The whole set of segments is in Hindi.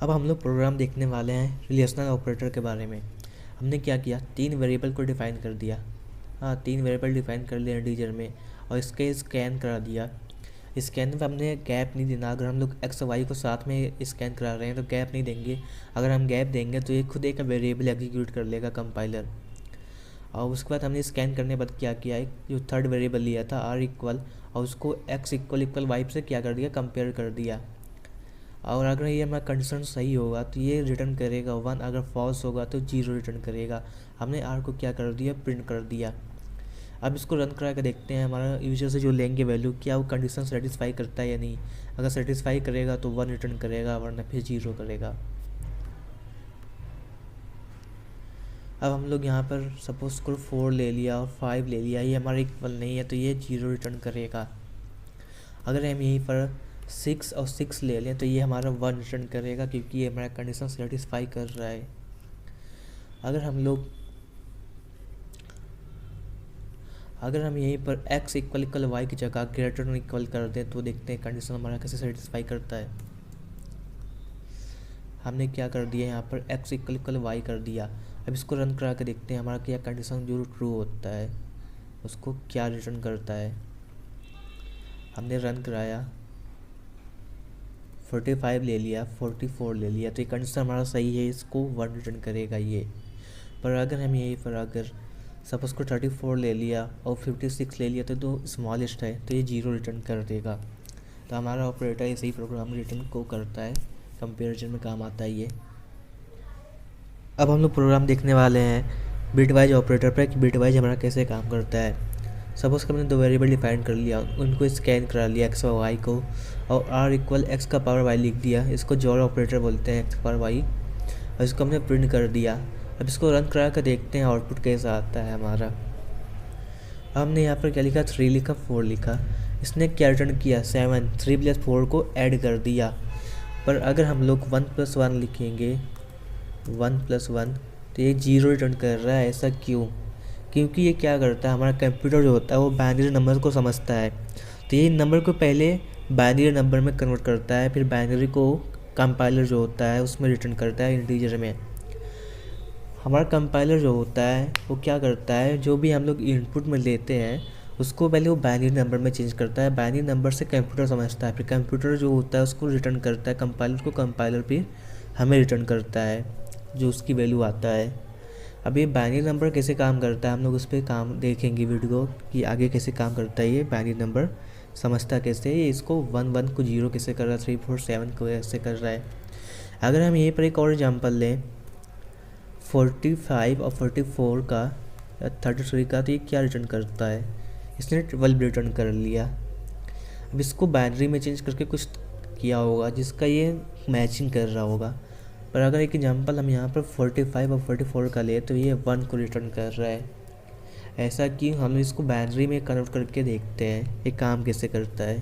अब हम लोग प्रोग्राम देखने वाले हैं रिलेशनल ऑपरेटर के बारे में। हमने क्या किया, 3 वेरिएबल को डिफ़ाइन कर दिया। हाँ, 3 वेरिएबल डिफ़ाइन कर लिए इंटीजर में और इसके स्कैन करा दिया। स्कैन में हमने गैप नहीं देना। अगर हम लोग एक्स और वाई को साथ में स्कैन करा रहे हैं तो गैप नहीं देंगे। अगर हम गैप देंगे तो ये खुद एक वेरिएबल एग्जीक्यूट कर लेगा कंपाइलर। और उसके बाद हमने स्कैन करने के बाद क्या किया, एक जो थर्ड वेरिएबल लिया था आर इक्वल, और उसको एक्स इक्वल वाई से क्या कर दिया, कंपेयर कर दिया। और अगर ये हमारा कंडीशन सही होगा तो ये रिटर्न करेगा 1, अगर फॉल्स होगा तो 0 रिटर्न करेगा। हमने आर को क्या कर दिया, प्रिंट कर दिया। अब इसको रन करा के देखते हैं हमारा यूजर से जो लेंगे वैल्यू, क्या वो कंडीशन सेटिस्फाई करता है या नहीं। अगर सेटिस्फाई करेगा तो 1 रिटर्न करेगा, वरना फिर 0 करेगा। अब हम लोग यहाँ पर सपोज करो 4 ले लिया और 5 ले लिया, ये हमारा इक्वल नहीं है तो ये 0 रिटर्न करेगा। अगर हम यहीं पर 6 और 6 ले लें तो ये हमारा 1 रिटर्न करेगा, क्योंकि ये हमारा कंडीशन सेटिस्फाई कर रहा है। अगर हम यहीं पर x इक्वल वाई की जगह ग्रेटर देन इक्वल कर दें तो देखते हैं कंडीशन हमारा कैसे सेटिस्फाई करता है। हमने क्या कर दिया, यहाँ पर x इक्वल वाई कर दिया। अब इसको रन करा के देखते हैं हमारा क्या कंडीशन जो ट्रू होता है उसको क्या रिटर्न करता है। हमने रन कराया, 45 ले लिया, 44 ले लिया, तो ये कंडीशन हमारा सही है, इसको 1 रिटर्न करेगा ये। पर अगर हम यहीं पर अगर सपोज को 34 ले लिया और 56 ले लिया तो स्मॉलेस्ट है तो ये 0 रिटर्न कर देगा। तो हमारा ऑपरेटर ऐसे ही प्रोग्राम रिटर्न को करता है, कंपेरिजन में काम आता है ये। अब हम लोग प्रोग्राम देखने वाले हैं बिटवाइज ऑपरेटर पर कि बिटवाइज हमारा कैसे काम करता है। सपोज कि हमने 2 वेरिएबल डिफाइन कर लिया, उनको स्कैन करा लिया एक्स और वाई को, और आर इक्वल एक्स का पावर वाई लिख दिया। इसको जॉर ऑपरेटर बोलते हैं, एक्स पावर वाई, और इसको हमने प्रिंट कर दिया। अब इसको रन करा कर देखते हैं आउटपुट कैसा आता है हमारा। हमने यहाँ पर क्या लिखा, 3 लिखा, 4 लिखा। इसने क्या रिटर्न किया, 7, 3 + 4 को ऐड कर दिया। पर अगर हम लोग 1 + 1 लिखेंगे, 1 + 1, तो ये 0 रिटर्न कर रहा है। ऐसा क्यों? क्योंकि ये क्या करता है, हमारा कंप्यूटर जो होता है वो बाइनरी नंबर को समझता है। तो ये नंबर को पहले बाइनरी नंबर में कन्वर्ट करता है, फिर बाइनरी को कंपाइलर जो होता है उसमें रिटर्न करता है इंटीजर में। हमारा कंपाइलर जो होता है वो क्या करता है, जो भी हम लोग इनपुट में लेते हैं उसको पहले वो बाइनरी नंबर में चेंज करता है। बाइनरी नंबर से कंप्यूटर समझता है, फिर कंप्यूटर जो होता है उसको रिटर्न करता है कंपाइलर को, कंपाइलर फिर हमें रिटर्न करता है जो उसकी वैल्यू आता है। अब ये बाइनरी नंबर कैसे काम करता है हम लोग उस पर काम देखेंगे वीडियो कि आगे कैसे काम करता है। ये बाइनरी नंबर समझता कैसे है, ये इसको 1 1 को 0 कैसे कर रहा है, 3 4 7 को ऐसे कर रहा है। अगर हम यहीं पर एक और एग्जांपल लें 45 और 44 का या 33 का, तो ये क्या रिटर्न करता है, इसने 12 रिटर्न कर लिया। अब इसको बाइनरी में चेंज करके कुछ किया होगा जिसका ये मैचिंग कर रहा होगा। पर अगर एक एग्जांपल हम यहाँ पर 45 और 44 का ले तो ये 1 को रिटर्न कर रहा है। ऐसा कि हम इसको बाइनरी में कन्वर्ट करके देखते हैं ये काम कैसे करता है।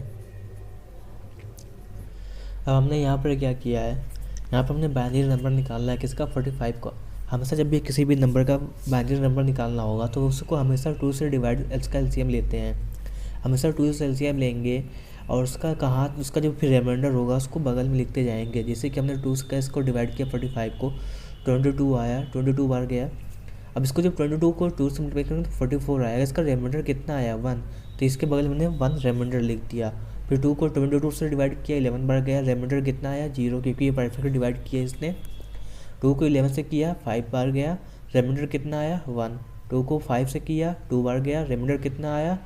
अब हमने यहाँ पर क्या किया है, यहाँ पर हमने बाइनरी नंबर निकालना है किसका, 45 का। हमेशा जब भी किसी भी नंबर का बाइनरी नंबर निकालना होगा तो उसको हमेशा 2 से डिवाइड इसका एलसीएम लेते हैं। हमेशा 2 से एलसीएम लेंगे और उसका जो फिर रिमाइंडर होगा उसको बगल में लिखते जाएंगे। जैसे कि हमने 2 का इसको डिवाइड किया 45 को, 22 आया, 22 बार गया। अब इसको जब 22 को 2 से मल्टीप्लाई करेंगे तो 44 आएगा। इसका रिमाइंडर कितना आया, 1, तो इसके बगल में 1 रिमाइंडर लिख दिया। फिर 2 को 22 से डिवाइड किया, 11 बार गया, रिमाइंडर कितना आया, 0, क्योंकि ये परफेक्ट डिवाइड किया इसने। 2 को 11 से किया, 5 बार गया, रिमाइंडर कितना आया, 1। 2 को 5 से किया, 2 बार गया, रिमाइंडर कितना आया,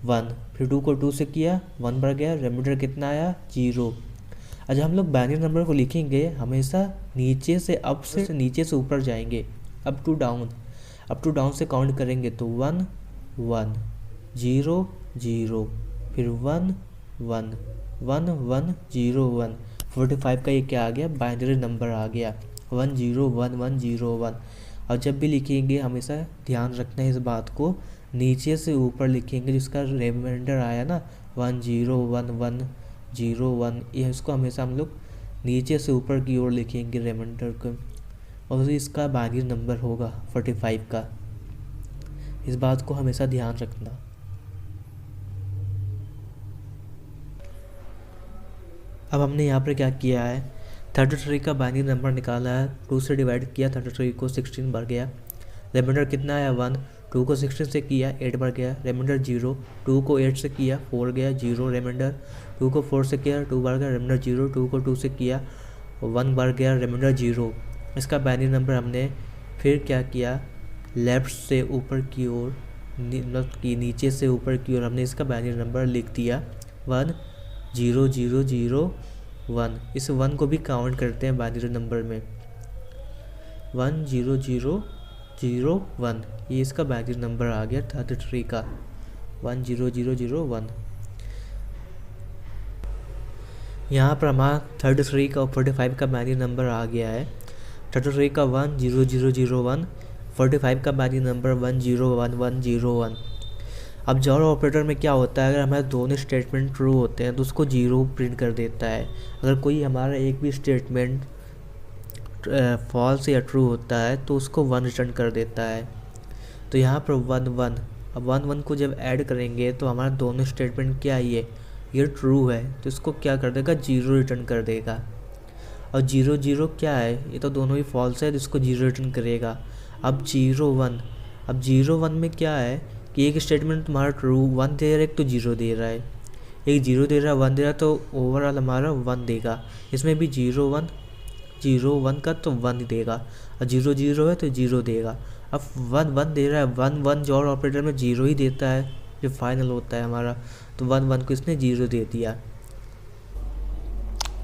1। फिर 2 को 2 से किया, 1 बार गया, रिमाइंडर कितना आया, 0। अच्छा, हम लोग बाइनरी नंबर को लिखेंगे हमेशा नीचे से अप से नीचे से ऊपर जाएंगे, अप टू डाउन से काउंट करेंगे तो 1 1 0 0, फिर 1 1 1 1 0 1। 45 का ये क्या आ गया, बाइनरी नंबर आ गया, 1 0 1 1 0 1। और जब भी लिखेंगे हमेशा ध्यान रखना है इस बात को, नीचे से ऊपर लिखेंगे। जिसका रिमाइंडर आया ना 1 0 1 1 0 1, ये इसको हमेशा हम लोग नीचे से ऊपर की ओर लिखेंगे रिमाइंडर को, और इसका बाइनरी नंबर होगा 45 का। इस बात को हमेशा ध्यान रखना। अब हमने यहाँ पर क्या किया है, 33 का बाइनरी नंबर निकाला है, 2 से डिवाइड किया, 33 को 16 बढ़ गया, रिमाइंडर कितना आया 1, 2 को 16 से किया 8 बढ़ गया, रिमाइंडर 0, 2 को 8 से किया 4 गया 0 रिमाइंडर, 2 को 4 से किया 2 बढ़ गया रिमाइंडर 0, 2 को 2 से किया 1 बढ़ गया रिमाइंडर 0। इसका बाइनरी नंबर हमने फिर क्या किया, लेफ़्ट से ऊपर की ओर मतलब कि नीचे से ऊपर की ओर हमने इसका बाइनरी नंबर लिख दिया 1 0 0 0 1। इस 1 को भी काउंट करते हैं बाइनरी नंबर में, 1 0 0 0 1, ये इसका बाइनरी नंबर आ गया 33 का, 1 0 0 0 1। यहाँ पर हमारा 33 का और 45 का बाइनरी नंबर आ गया है। 33 का 1 0 0 0 1, 45 का बाइनरी नंबर 1 0 1 1 0 1। अब जॉर ऑपरेटर में क्या होता है, अगर हमारे दोनों स्टेटमेंट ट्रू होते हैं तो उसको 0 प्रिंट कर देता है। अगर कोई हमारा एक भी स्टेटमेंट फॉल्स या ट्रू होता है तो उसको 1 रिटर्न कर देता है। तो यहाँ पर 1 1, अब 1 1 को जब ऐड करेंगे तो हमारा दोनों स्टेटमेंट क्या है, ये ट्रू है तो इसको क्या कर देगा 0 रिटर्न कर देगा। और 0 0 क्या है, ये तो दोनों ही फॉल्स है तो इसको 0 रिटर्न करेगा। अब 0 1, अब 0 1 में क्या है कि एक स्टेटमेंट तुम्हारा ट्रू 1 दे रहा है, एक तो 0 दे रहा है, एक 0 दे रहा है 1 दे रहा है, तो ओवरऑल हमारा 1 देगा। इसमें भी 0 1 0 1 का तो 1 देगा, और 0 0 है तो 0 देगा। अब 1 1 दे रहा है, 1 1 जॉर ऑपरेटर में 0 ही देता है जो फाइनल होता है हमारा, तो 1 1 को इसने 0 दे दिया।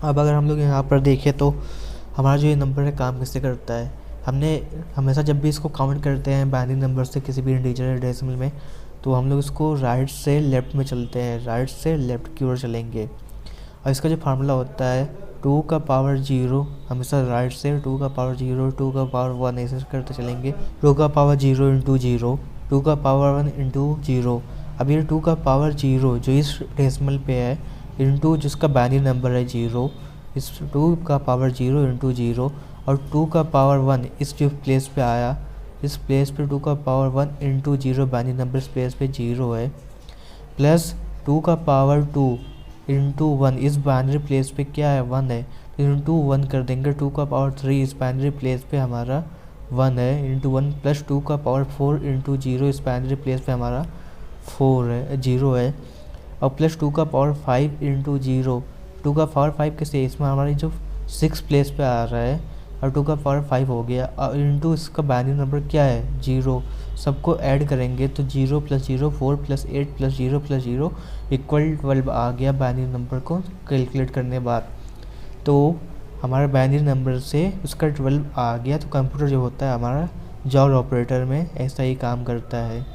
अब अगर हम लोग यहाँ पर देखें तो हमारा जो ये नंबर है काम कैसे करता है, हमने हमेशा जब भी इसको काउंट करते हैं बाइनरी नंबर से किसी भी इंटीजर या डेसिमल में, तो हम लोग इसको राइट से लेफ़्ट में चलते हैं, राइट से लेफ़्ट की ओर चलेंगे। और इसका जो फार्मूला होता है 2 का पावर 0, हमेशा राइट से 2 का पावर 0 2 का पावर 1 ऐसे करते चलेंगे, 2 का पावर 0 इंटू 0, 2 का पावर 1 इंटू 0। अब ये 2 का पावर 0 जो इस डेसिमल पे है इंटू जिसका बाइनरी नंबर है 0, इस 2 का पावर 0 इंटू 0, और 2 का पावर 1 इस जो प्लेस पे आया, इस प्लेस पे 2 का पावर 1 इंटू 0 बाइनरी नंबर इस प्लेस पे 0 है, प्लस 2 का पावर 2 इंटू 1 इस बाइनरी प्लेस पे क्या है 1 है, तो इंटू 1 कर देंगे। 2 का पावर 3 इस बाइनरी प्लेस पे हमारा 1 है इंटू 1, प्लस 2 का पावर 4 इंटू 0 इस बाइनरी प्लेस पे हमारा 4 है 0 है, और प्लस 2 का पावर 5 इंटू 0, 2 का पावर 5 कैसे, इसमें हमारी जो 6 प्लेस पे आ रहा है और 2 का पावर 5 हो गया, और इंटू इसका बाइनरी नंबर क्या है 0, सबको ऐड करेंगे तो 0 plus 0 4 plus 8 plus 0 plus 0 equal 12 आ गया बाइनरी नंबर को कैलकुलेट करने बाद। तो हमारा बाइनरी नंबर से उसका 12 आ गया। तो कंप्यूटर जो होता है हमारा जॉर ऑपरेटर में ऐसा ही काम करता है।